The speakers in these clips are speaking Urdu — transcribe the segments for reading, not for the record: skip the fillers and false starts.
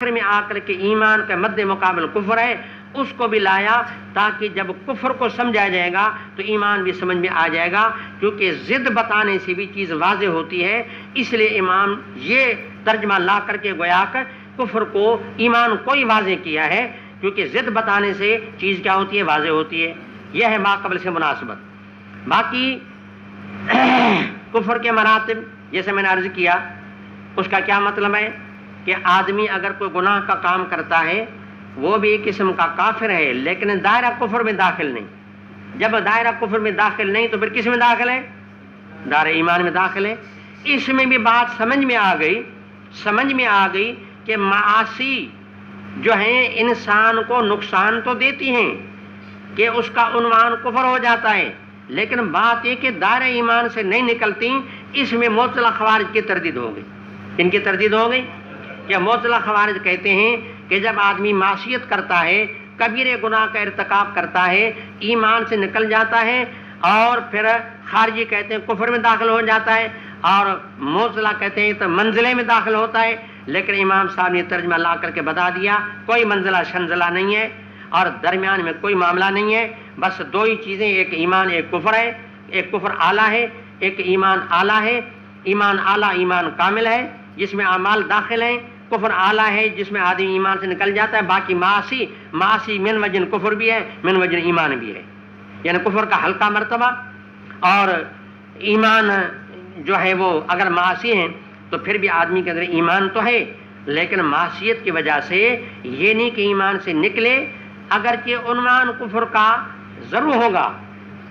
آخر میں آ کر کے ایمان کے مد مقابل کفر ہے اس کو بھی لایا تاکہ جب کفر کو سمجھا جائے گا تو ایمان بھی سمجھ میں آ جائے گا، کیونکہ ضد بتانے سے بھی چیز واضح ہوتی ہے۔ اس لیے امام یہ ترجمہ لا کر کے گویا کہ کفر کو ایمان کو ہی واضح کیا ہے، کیونکہ ضد بتانے سے چیز کیا ہوتی ہے؟ واضح ہوتی ہے۔ یہ ہے ما قبل سے مناسبت۔ باقی کفر کے مراتب جیسے میں نے عرض کیا، اس کا کیا مطلب ہے کہ آدمی اگر کوئی گناہ کا کام کرتا ہے وہ بھی ایک قسم کا کافر ہے، لیکن دائرہ کفر میں داخل نہیں۔ جب دائرہ کفر میں داخل نہیں تو پھر کس میں داخل ہے؟ دائرہ ایمان میں داخل ہے۔ اس میں بھی بات سمجھ میں آ گئی کہ معاصی جو ہیں انسان کو نقصان تو دیتی ہیں کہ اس کا عنوان کفر ہو جاتا ہے، لیکن بات یہ کہ دائرہ ایمان سے نہیں نکلتی۔ اس میں معتزلہ خوارج کی تردید ہو گئی۔ ان کی تردید ہو گئی کہ معتزلہ خوارج کہتے ہیں کہ جب آدمی معصیت کرتا ہے، کبیرے گناہ کا ارتکاب کرتا ہے، ایمان سے نکل جاتا ہے، اور پھر خارجی کہتے ہیں کفر میں داخل ہو جاتا ہے، اور معتزلہ کہتے ہیں تو منزلے میں داخل ہوتا ہے۔ لیکن امام صاحب نے ترجمہ لا کر کے بتا دیا کوئی منزلہ شنزلہ نہیں ہے اور درمیان میں کوئی معاملہ نہیں ہے، بس دو ہی چیزیں، ایک ایمان ایک کفر ہے، ایک کفر اعلیٰ ہے ایک ایمان اعلیٰ ہے۔ ایمان اعلیٰ ایمان کامل ہے جس میں اعمال داخل ہیں، کفر اعلیٰ ہے جس میں آدمی ایمان سے نکل جاتا ہے۔ باقی معاصی من وجن کفر بھی ہے، من وجن ایمان بھی ہے، یعنی کفر کا ہلکا مرتبہ، اور ایمان جو ہے وہ اگر معاصی ہیں تو پھر بھی آدمی کے اندر ایمان تو ہے، لیکن معصیت کی وجہ سے یہ نہیں کہ ایمان سے نکلے، اگرچہ عنوان کفر کا ضرور ہوگا،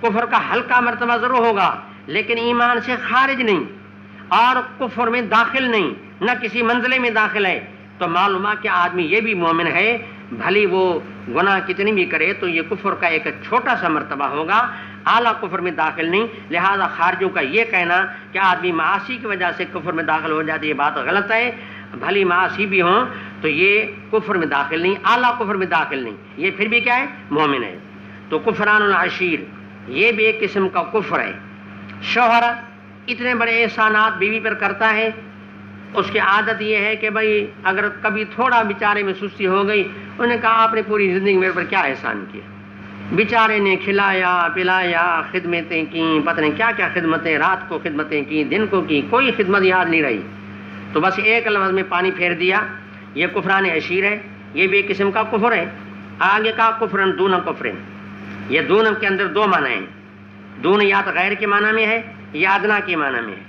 کفر کا ہلکا مرتبہ ضرور ہوگا، لیکن ایمان سے خارج نہیں اور کفر میں داخل نہیں، نہ کسی منزلے میں داخل ہے، تو معلوم ہے کہ آدمی یہ بھی مومن ہے، بھلی وہ گناہ کتنی بھی کرے تو یہ کفر کا ایک چھوٹا سا مرتبہ ہوگا، اعلیٰ کفر میں داخل نہیں۔ لہذا خارجوں کا یہ کہنا کہ آدمی معاصی کی وجہ سے کفر میں داخل ہو جاتی ہے، یہ بات غلط ہے۔ بھلی معاصی بھی ہوں تو یہ کفر میں داخل نہیں، اعلیٰ کفر میں داخل نہیں، یہ پھر بھی کیا ہے؟ مومن ہے۔ تو کفران العشیر یہ بھی ایک قسم کا کفر ہے۔ شوہر اتنے بڑے احسانات بیوی پر کرتا ہے، اس کی عادت یہ ہے کہ بھائی اگر کبھی تھوڑا بیچارے میں سستی ہو گئی، انہوں نے کہا آپ نے پوری زندگی میرے پر کیا احسان کیا، بیچارے نے کھلایا پلایا، خدمتیں کیں، پتہ نہیں کیا کیا خدمتیں، رات کو خدمتیں کی، دن کو کی، کوئی خدمت یاد نہیں رہی، تو بس ایک لفظ میں پانی پھیر دیا، یہ کفران عشیر ہے، یہ بھی ایک قسم کا کفر ہے۔ آگے کا کفرن دون کفرن، یہ دون کے اندر دو معنی ہیں، دون یا تو غیر کے معنی میں ہے یا ادنا کے معنی میں ہے،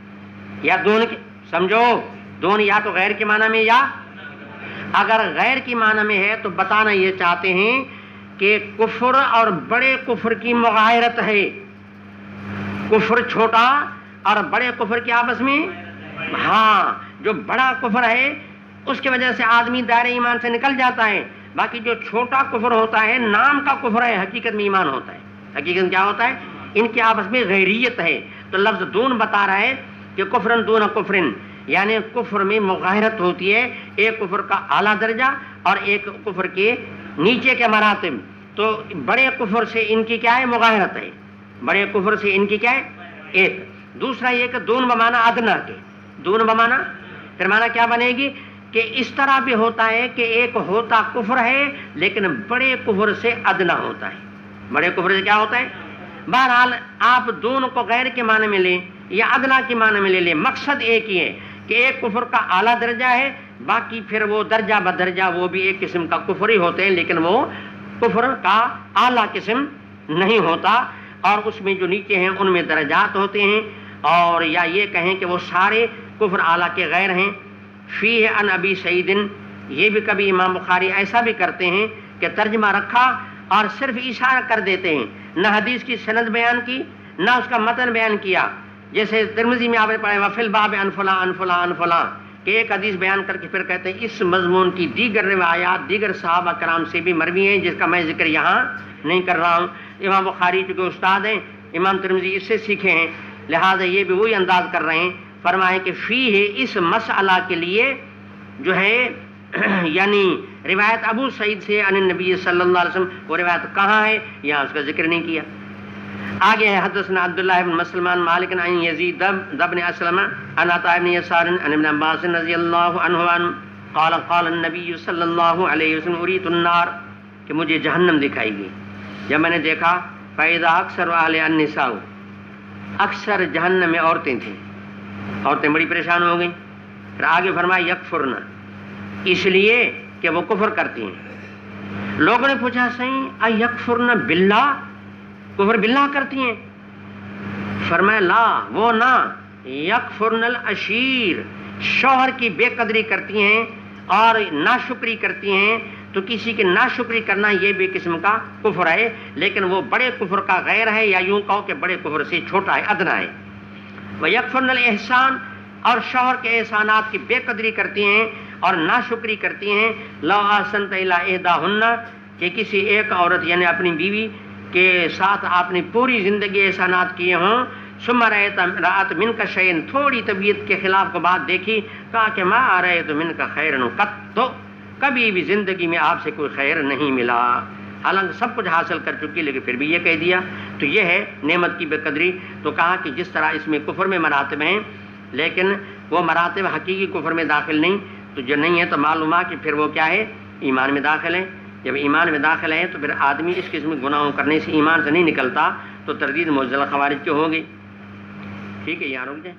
یا دون کے سمجھو، دون یا تو غیر کے معنی میں، یا اگر غیر کی معنی میں ہے تو بتانا یہ چاہتے ہیں کہ کفر اور بڑے کفر کی مغایرت ہے، کفر چھوٹا اور بڑے کفر کے آپس میں، ہاں جو بڑا کفر ہے اس کی وجہ سے آدمی دائرہ ایمان سے نکل جاتا ہے، باقی جو چھوٹا کفر ہوتا ہے نام کا کفر ہے، حقیقت میں ایمان ہوتا ہے، حقیقت میں کیا ہوتا ہے؟ ان کے آپس میں غیریت ہے۔ تو لفظ دون بتا رہا ہے کہ کفرن دون کفرن، یعنی کفر میں مغایرت ہوتی ہے، ایک کفر کا اعلیٰ درجہ اور ایک کفر کے نیچے کے مراتب۔ تو بڑے کفر سے ان کی کیا ہے؟ مغایرت ہے، بڑے کفر سے ان کی کیا ہے؟ ایک۔ دوسرا یہ کہ دون بمانا ادنا کے، دون بمانا پھر مانا کیا بنے گی کہ اس طرح بھی ہوتا ہے کہ ایک ہوتا کفر ہے لیکن بڑے کفر سے ادنا ہوتا ہے، بڑے کفر سے کیا ہوتا ہے؟ بہرحال آپ دونوں کو غیر کے معنی میں لیں یا ادنا کے معنی میں لے لیں، مقصد ایک ہی ہے کہ ایک کفر کا اعلیٰ درجہ ہے، باقی پھر وہ درجہ بدرجہ وہ بھی ایک قسم کا کفر ہی ہوتے ہیں، لیکن وہ کفر کا اعلیٰ قسم نہیں ہوتا، اور اس میں جو نیچے ہیں ان میں درجات ہوتے ہیں، اور یا یہ کہیں کہ وہ سارے کفر اعلیٰ کے غیر ہیں۔ فیہ عن ابی سعید، یہ بھی کبھی امام بخاری ایسا بھی کرتے ہیں کہ ترجمہ رکھا اور صرف اشارہ کر دیتے ہیں، نہ حدیث کی سند بیان کی نہ اس کا متن بیان کیا، جیسے ترمذی میں آپ نے پڑھا وفی الباب عن فلاں عن فلاں عن فلاں، کہ ایک حدیث بیان کر کے پھر کہتے ہیں اس مضمون کی دیگر روایات دیگر صحابہ کرام سے بھی مروی ہیں جس کا میں ذکر یہاں نہیں کر رہا ہوں۔ امام بخاری چونکہ استاد ہیں، امام ترمذی اس سے سیکھے ہیں، لہذا یہ بھی وہی انداز کر رہے ہیں۔ فرمائیں کہ فی ہے اس مسئلہ کے لیے جو ہے یعنی روایت ابو سعید سے عن النبی صلی اللہ علیہ وسلم، وہ روایت کہاں ہے یہاں اس کا ذکر نہیں کیا۔ آگے ہے حدثنا عبداللہ بن مسلمان مالک عن یزید بن اسلم عن عطاء بن یسار عن ابن عباس رضی اللہ عنہ قال قال النبی صلی اللہ علیہ وسلم اریت النار، کہ مجھے جہنم دکھائی گئی. جب میں نے دیکھا فَإِذَا أَكْثَرُ أَهْلِهَا النِّسَاءُ، اکثر جہنم میں عورتیں تھیں، عورتیں بڑی پریشان ہو گئیں. پھر آگے فرمایا یکفرن، اس لیے کہ وہ کفر کرتی ہیں. لوگوں نے پوچھا صحیح ایکفرن باللہ، کفر باللہ کرتی ہیں؟ فرمایا لا، وہ نہ، یکفرن العشیر، شوہر کی بے قدری کرتی ہیں اور ناشکری کرتی ہیں. تو کسی کی ناشکری کرنا یہ بھی قسم کا کفر ہے، لیکن وہ بڑے کفر کا غیر ہے، یا یوں کہو کہ بڑے کفر سے چھوٹا ہے، ادنا ہے. وَيَكْفُرْنَ الْإِحْسَانَ، اور شوہر کے احسانات کی بے قدری کرتی ہیں اور ناشکری کرتی ہیں. لَوْ أَحْسَنْتَ إِلَىٰ إِحْدَاهُنَّ، کہ کسی ایک عورت یعنی اپنی بیوی کے ساتھ آپ نے پوری زندگی احسانات کیے ہوں، ثم رأت منک شیئا، تھوڑی طبیعت کے خلاف کو بات دیکھی، کہا کہ ما رأیت منک خیرا قط، کبھی بھی زندگی میں آپ سے کوئی خیر نہیں ملا، حالانکہ سب کچھ حاصل کر چکی لیکن پھر بھی یہ کہہ دیا. تو یہ ہے نعمت کی بے قدری. تو کہا کہ جس طرح اس میں کفر میں مراتب ہیں لیکن وہ مراتب حقیقی کفر میں داخل نہیں، تو جو نہیں ہے تو معلوم ہے کہ پھر وہ کیا ہے، ایمان میں داخل ہے. جب ایمان میں داخل ہے تو پھر آدمی اس قسم کے گناہوں کرنے سے ایمان سے نہیں نکلتا، تو تردید معتزلہ خوارج کی ہوگی. ٹھیک ہے، یہاں رک جائیں.